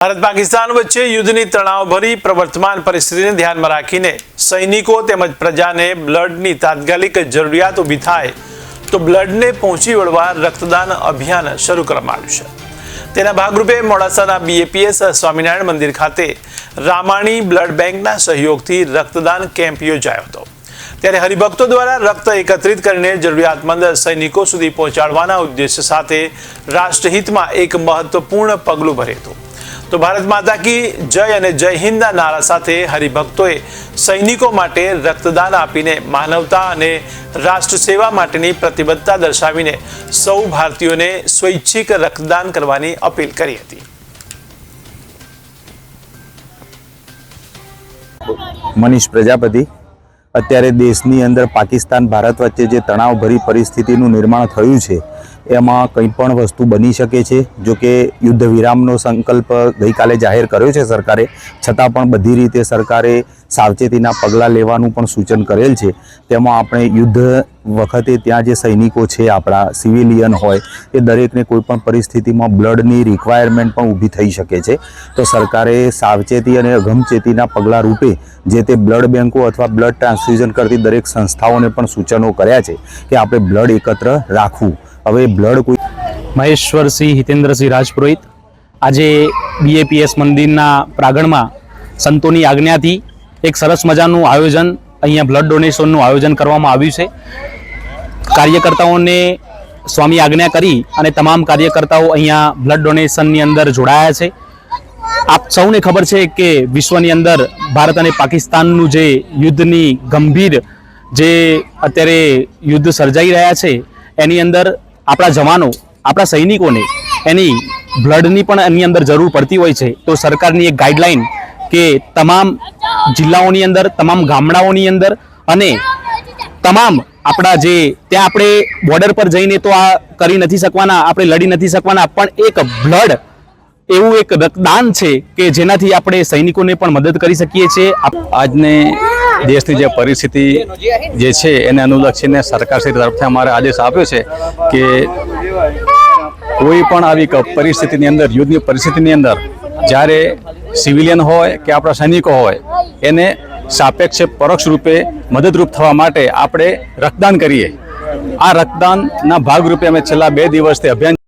ભારત પાકિસ્તાન વચ્ચે યુદ્ધની તણાવભરી પ્રવર્તમાન પરિસ્થિતિને ધ્યાનમાં રાખીને સૈનિકો તેમજ પ્રજાને બ્લડની તાત્કાલિક જરૂરિયાત ઊભી થાય તો બ્લડને પહોંચી વળવા રક્તદાન અભિયાન શરૂ કરવામાં આવ્યું છે। તેના ભાગરૂપે મોડાસાના બીએપીએસ સ્વામિનારાયણ મંદિર ખાતે રામાણી બ્લડ બેંકના સહયોગથી રક્તદાન કેમ્પ યોજાયો હતો। ત્યારે હરિભક્તો દ્વારા રક્ત એકત્રિત કરીને જરૂરિયાતમંદ સૈનિકો સુધી પહોંચાડવાના ઉદ્દેશ્ય સાથે રાષ્ટ્રહિતમાં એક મહત્વપૂર્ણ પગલું ભર્યું હતું। तो भारत माता की जय અને જય હિન્દના નારા સાથે હરિભક્તોએ સૈનિકો માટે રક્તદાન આપીને માનવતા અને રાષ્ટ્ર સેવા માટેની પ્રતિબદ્ધતા દર્શાવીને સૌ ભારતીયોને સ્વૈચ્છિક રક્તદાન કરવાની અપીલ કરી હતી। મનીષ પ્રજાપતિ અત્યારે દેશની અંદર પાકિસ્તાન ભારત વચ્ચે જે તણાવભરી પરિસ્થિતિનું નિર્માણ થયું છે એમાં કંઈ પણ વસ્તુ બની શકે છે। જો કે યુદ્ધ વિરામનો સંકલ્પ ગઈકાલે જાહેર કર્યો છે સરકારે, છતાં પણ બધી રીતે સરકારે સાવચેતીના પગલાં લેવાનું પણ સૂચન કરેલ છે। તેમાં આપણે યુદ્ધ વખતે ત્યાં જે સૈનિકો છે, આપણા સિવિલિયન હોય, એ દરેકને કોઈ પણ પરિસ્થિતિમાં બ્લડની રિક્વાયરમેન્ટ પણ ઊભી થઈ શકે છે। તો સરકારે સાવચેતી અને અગમચેતીના પગલાં રૂપે જે તે બ્લડ બેંકો અથવા બ્લડ ટ્રાન્સફ્યુઝન કરતી દરેક સંસ્થાઓને પણ સૂચનો કર્યા છે કે આપણે બ્લડ એકત્ર રાખવું। હવે બ્લડ કોઈ મહેશ્વરસિંહ હિતેન્દ્રસિંહ રાજપુરોહિત આજે બીએપીએસ મંદિરના પ્રાંગણમાં સંતોની આજ્ઞાથી એક સરસ મજાનું આયોજન અહીંયા બ્લડ ડોનેશનનું આયોજન કરવામાં આવ્યું છે। કાર્યકર્તાઓને સ્વામી આજ્ઞા કરી અને તમામ કાર્યકર્તાઓ અહીંયા બ્લડ ડોનેશનની અંદર જોડાયા છે। આપ સૌને ખબર છે કે વિશ્વની અંદર ભારત અને પાકિસ્તાનનું જે યુદ્ધની ગંભીર જે અત્યારે યુદ્ધ સર્જાઈ રહ્યા છે એની અંદર આપણા જવાનો, આપણા સૈનિકોને એની બ્લડની પણ એની અંદર જરૂર પડતી હોય છે। તો સરકારની એક ગાઈડલાઈન કે તમામ જિલ્લાઓની અંદર, તમામ ગામડાઓની અંદર અને તમામ આપણા જે ત્યાં આપણે બોર્ડર પર જઈને તો આ કરી નથી શકવાના, આપણે લડી નથી શકવાના, પણ એક બ્લડ એવું એક રક્તદાન છે કે જેનાથી આપણે સૈનિકોને પણ મદદ કરી શકીએ છીએ। આજને દેશની જે પરિસ્થિતિ જે છે એને અનુલક્ષીને સરકારશ્રી તરફથી અમારે આદેશ આપ્યો છે કે કોઈ પણ આવી પરિસ્થિતિની અંદર, યુદ્ધની પરિસ્થિતિની અંદર જ્યારે સિવિલિયન હોય કે આપણા સૈનિકો હોય એને સાપેક્ષ પરોક્ષ રૂપે મદદરૂપ થવા માટે આપણે રક્તદાન કરીએ। આ રક્તદાનના ભાગરૂપે અમે છેલ્લા 2 દિવસથી અભિયાન